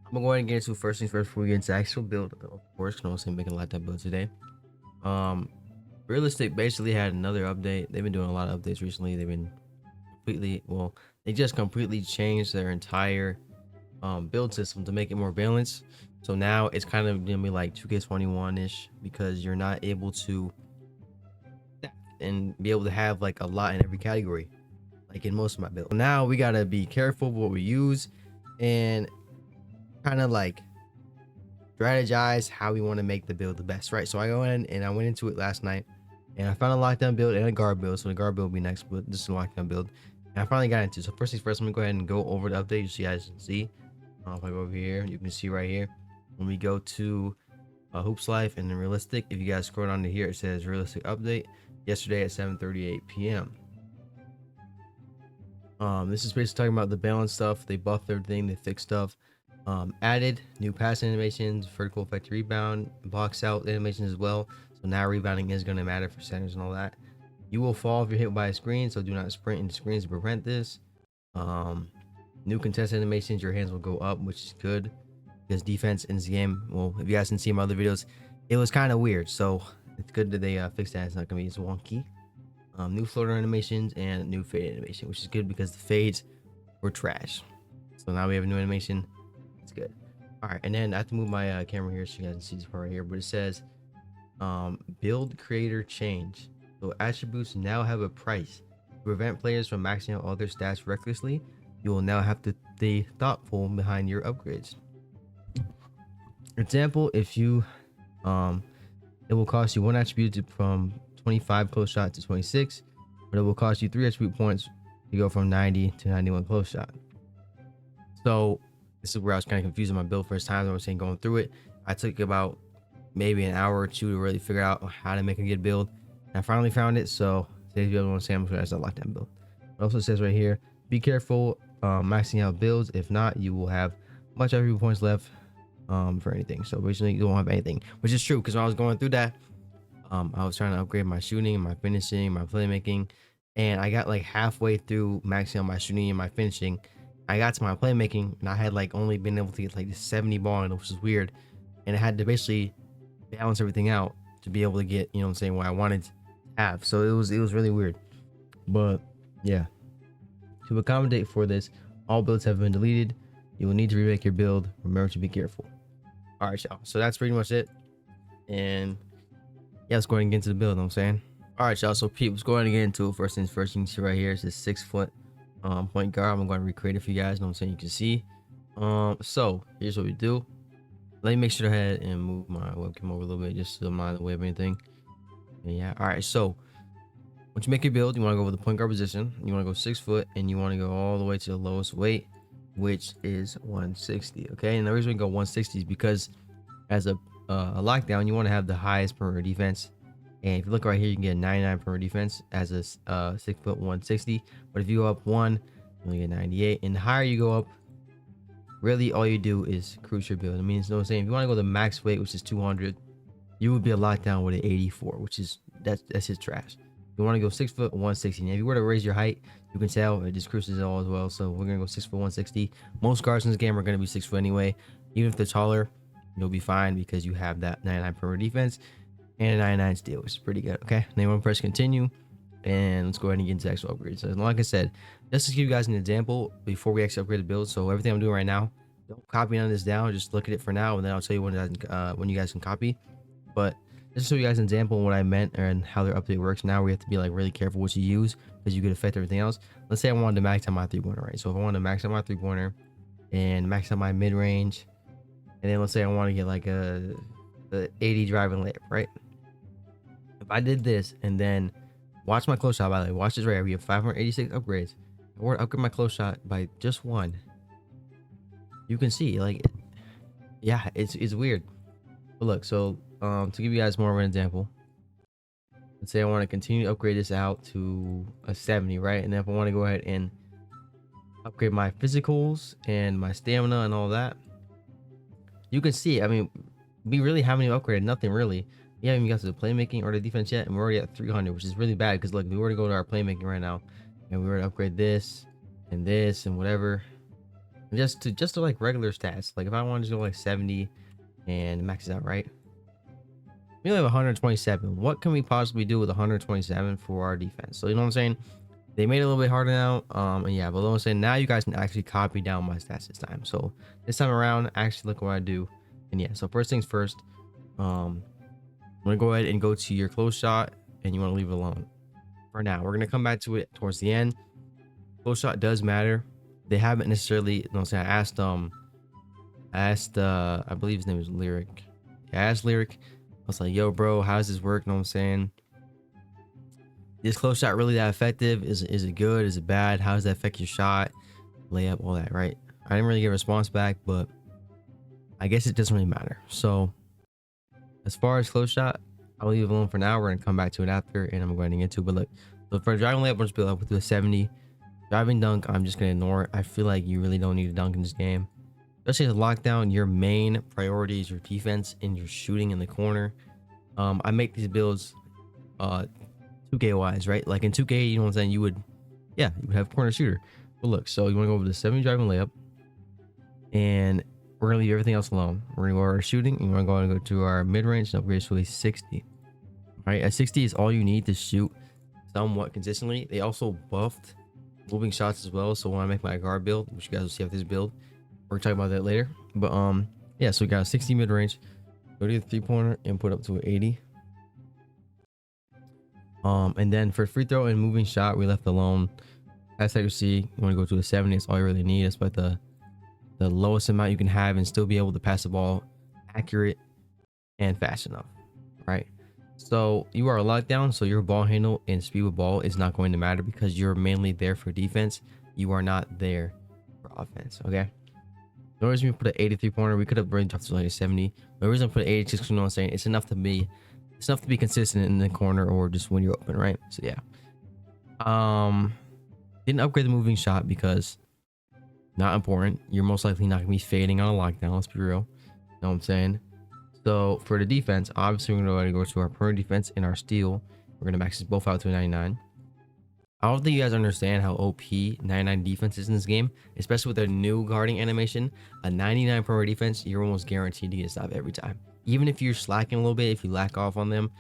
I'm gonna go ahead and get into first things first before we get into actual build. Of course, can also making a lot that build today. Um, Realistic basically had another update. They've been doing a lot of updates recently. They've been they just completely changed their entire build system to make it more balanced. So now it's kind of gonna be like 2K21 ish because you're not able to and be able to have like a lot in every category, like in most of my builds. Now we gotta be careful what we use and kind of like strategize how we want to make the build the best, right? So I go in and I went into it last night and I found a lockdown build and a guard build. So the guard build will be next, but this is a lockdown build. And I finally got into it. So first things first, let me go ahead and go over the update so you guys can see. If I go over here, you can see right here. When we go to Hoops Life and then Realistic, if you guys scroll down to here, it says Realistic update yesterday at 7:38 p.m. This is basically talking about the balance stuff. They buffed everything, they fixed stuff. Added new pass animations, vertical effect rebound, box out animations as well. So now rebounding is going to matter for centers and all that. You will fall if you're hit by a screen, so do not sprint into screens to prevent this. New contest animations, your hands will go up, which is good because defense in this game, well, if you guys can see my other videos, it was kind of weird. So it's good that they fixed that. It's not going to be as wonky. New floater animations and new fade animation, which is good because the fades were trash. So now we have a new animation. It's good. All right, and then I have to move my camera here so you guys can see this part right here, but it says build creator change. So attributes now have a price. To prevent players from maxing out all their stats recklessly, you will now have to be thoughtful behind your upgrades. Example, if you it will cost you one attribute from 25 close shot to 26, but it will cost you 3 attribute points to go from 90 to 91 close shot. So this is where I was kind of confused in my build first time. I was saying going through it, I took about maybe an hour or two to really figure out how to make a good build. And I finally found it. So today's video, I want to say I'm going to lockdown build. It also says right here, be careful maxing out builds. If not, you will have much attribute points left for anything. So basically, you don't have anything, which is true because when I was going through that, I was trying to upgrade my shooting, my finishing, my playmaking, and I got like halfway through maxing out my shooting and my finishing. I got to my playmaking and I had like only been able to get like 70 ball in, which is weird. And I had to basically balance everything out to be able to get, you know what I'm saying, what I wanted to have. So it was really weird. But yeah, to accommodate for this, all builds have been deleted. You will need to remake your build. Remember to be careful. All right, y'all. So that's pretty much it. And yeah, let's go ahead and get into the build. You know what I'm saying. All right, y'all. So Pete, let's go ahead and get into it. First things first, you can see right here, it's a 6-foot point guard. I'm going to recreate it for you guys. You know what I'm saying? You can see. So here's what we do. Let me make sure to head and move my webcam over a little bit just so I'm not in the way of anything. And yeah. All right. So once you make your build, you want to go with the point guard position. You want to go 6 foot and you want to go all the way to the lowest weight, which is 160. Okay. And the reason we go 160 is because as a lockdown, you want to have the highest perimeter defense. And if you look right here, you can get 99 perimeter defense as a 6 foot 160. But if you go up one, you only get 98. And the higher you go up, really all you do is cruise your build. I mean, it's no saying if you want to go the max weight, which is 200, you would be a lockdown with an 84, which is that's just trash. You want to go 6 foot 160. And if you were to raise your height, you can tell it just cruises it all as well. So we're gonna go 6 foot 160. Most guards in this game are gonna be 6 foot anyway. Even if they're taller, you'll be fine because you have that 99 perimeter defense and a 99 steal, which is pretty good. Okay, then you want to press continue, and let's go ahead and get into actual upgrades. So like I said, just to give you guys an example before we actually upgrade the build. So everything I'm doing right now, don't copy none of this down. Just look at it for now, and then I'll tell you when you guys can copy. But just to show you guys an example of what I meant and how their update works. Now we have to be like really careful what you use because you could affect everything else. Let's say I wanted to max out my 3-pointer, right? So if I want to max out my 3-pointer and max out my mid range, and then let's say I want to get like a 80 driving layup, right? If I did this and then watch my close shot, by the way, watch this right here. We have 586 upgrades. I want to upgrade my close shot by just one. You can see, like, yeah, it's weird. But look, so to give you guys more of an example, let's say I want to continue to upgrade this out to a 70, right? And then if I want to go ahead and upgrade my physicals and my stamina and all that, you can see, I mean, we really haven't even upgraded nothing really. We haven't even got to the playmaking or the defense yet, and we're already at 300, which is really bad because look, we were to go to our playmaking right now and we were to upgrade this and whatever. just to like regular stats. Like if I wanted to go like 70 and max it out, right? We only have 127. What can we possibly do with 127 for our defense? So you know what I'm saying? They made it a little bit harder now. And yeah, but I'm saying now you guys can actually copy down my stats this time. So this time around, actually look what I do. And yeah, so first things first, I'm gonna go ahead and go to your close shot, and you want to leave it alone for now. We're gonna come back to it towards the end. Close shot does matter. They haven't necessarily, you know what I'm saying? I asked I believe his name is Lyric. Yeah, I asked Lyric. I was like, yo, bro, how does this work? You know what I'm saying? Is close shot really that effective? Is it good? Is it bad? How does that affect your shot, layup, all that, right? I didn't really get a response back, but I guess it doesn't really matter. So as far as close shot, I'll leave it alone for now. We're gonna come back to it after, and I'm going to get to it. But look, so for driving layup, we'll just be able to do a 70. Driving dunk, I'm just gonna ignore it. I feel like you really don't need a dunk in this game, especially as a lockdown. Your main priority is your defense and your shooting in the corner. I make these builds 2K wise, right? Like in 2K, you know what I'm saying, you would have corner shooter. But look, so you want to go over the 70 driving layup, and we're gonna leave everything else alone. We're gonna go over our shooting, and we're gonna go to our mid-range and upgrade to a 60. All right, a 60 is all you need to shoot somewhat consistently. They also buffed moving shots as well. So when I make my guard build, which you guys will see after this build, we're talking about that later. But yeah, so we got a 60 mid-range, go to the 3-pointer and put up to an 80. And then for free throw and moving shot, we left alone. Pass accuracy, you want to go to a 70. It's all you really need. It's about the lowest amount you can have and still be able to pass the ball accurate and fast enough, right? So you are locked down, so your ball handle and speed with ball is not going to matter because you're mainly there for defense. You are not there for offense, okay? The reason we put an 83 pointer, we could have really dropped to like a 70. The reason I put an 80 is because, you know what I'm saying, it's enough to be consistent in the corner or just when you're open, right? So yeah. Didn't upgrade the moving shot because not important. You're most likely not gonna be fading on a lockdown, let's be real. You know what I'm saying? So for the defense, obviously we're gonna go to our perimeter defense and our steal. We're gonna max this both out to a 99. I don't think you guys understand how OP 99 defense is in this game, especially with their new guarding animation. A 99 perimeter defense, you're almost guaranteed to get a stop every time. Even if you're slacking a little bit, if you lack off on them,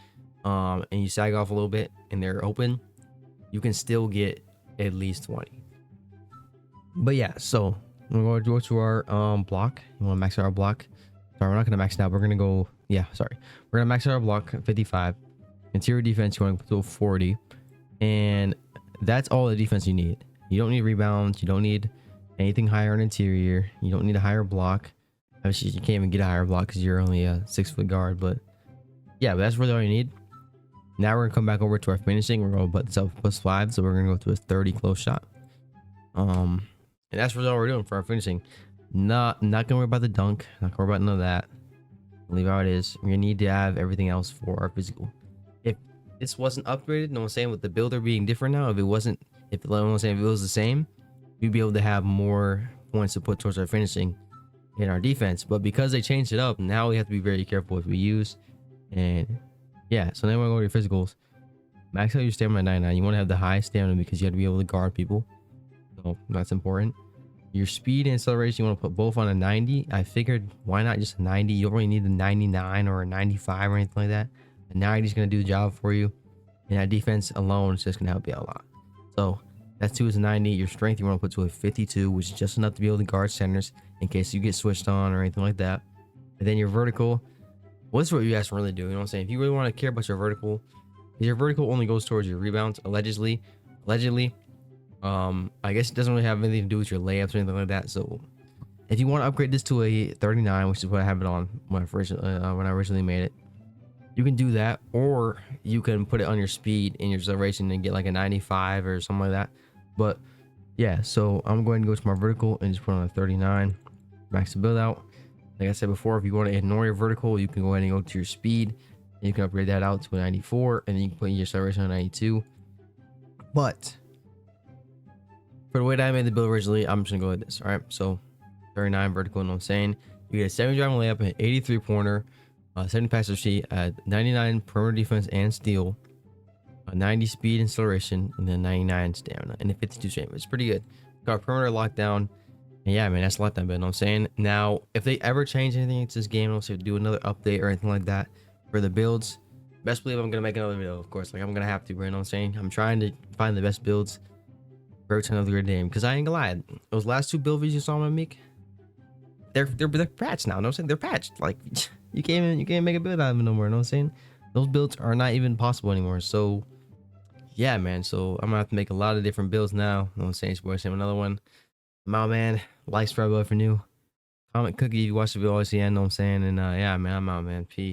and you sag off a little bit and they're open, you can still get at least 20. But yeah, so we're going to go to our block. You want to max out our block. Sorry, we're not gonna max it out. We're gonna go, we're gonna max out our block 55. Interior defense, you want to go 40, and that's all the defense you need. You don't need rebounds. You don't need anything higher on interior. You don't need a higher block. Obviously, you can't even get a higher block because you're only a 6-foot guard. But yeah, but that's really all you need. Now we're gonna come back over to our finishing. We're gonna put this up +5, so we're gonna go to a 30 close shot. And that's really all we're doing for our finishing. Not gonna worry about the dunk. Not gonna worry about none of that. Leave how it is. We're gonna need to have everything else for our physical. If this wasn't upgraded, no one's saying with the builder being different now. If it was the same, we'd be able to have more points to put towards our finishing in our defense. But because they changed it up, now we have to be very careful what we use. And yeah, so then we're going to your physicals. Max out your stamina at 99. You want to have the highest stamina because you have to be able to guard people. So that's important. Your speed and acceleration, you want to put both on a 90. I figured, why not just a 90? You don't really need a 99 or a 95 or anything like that. A 90 is going to do the job for you. And that defense alone is just going to help you out a lot. So that's 2 is a 90. Your strength, you want to put to a 52, which is just enough to be able to guard centers in case you get switched on or anything like that. And then your vertical, well, this is what you guys really do. You know what I'm saying? If you really want to care about your vertical only goes towards your rebounds, allegedly. I guess it doesn't really have anything to do with your layups or anything like that. So if you want to upgrade this to a 39, which is what I have it on when I originally made it, you can do that, or you can put it on your speed and your acceleration and get like a 95 or something like that. But yeah, so I'm going to go to my vertical and just put on a 39, max the build out. Like I said before, if you want to ignore your vertical, you can go ahead and go to your speed and you can upgrade that out to a 94, and then you can put your acceleration on 92. But for the way that I made the build originally, I'm just gonna go like this. All right, so 39 vertical, you know what I'm saying? You get a 70 driving layup, an 83 pointer, 70 passer sheet, 99 perimeter defense and steal, 90 speed and acceleration, and then 99 stamina, and a 52 strength. It's pretty good. Got perimeter lockdown, And yeah, man, that's a lot that bit, you know what I'm saying? Now, if they ever change anything to this game, let's say do another update or anything like that for the builds, best believe I'm gonna make another video, of course. Like I'm gonna have to, bro, you know what I'm saying? I'm trying to find the best builds for every time of the game. Cause I ain't gonna lie, those last two build videos you saw me make, they're patched now, you know what I'm saying? They're patched. Like you can't make a build out of them no more, you know what I'm saying? Those builds are not even possible anymore. So yeah, man. So I'm gonna have to make a lot of different builds now. You know what I'm saying? It's boy, another one. I'm out, man. Like, subscribe if you're new. Comment cookie if you watch the video all the way to the end, know what I'm saying? And yeah, man, I'm out, man. Peace.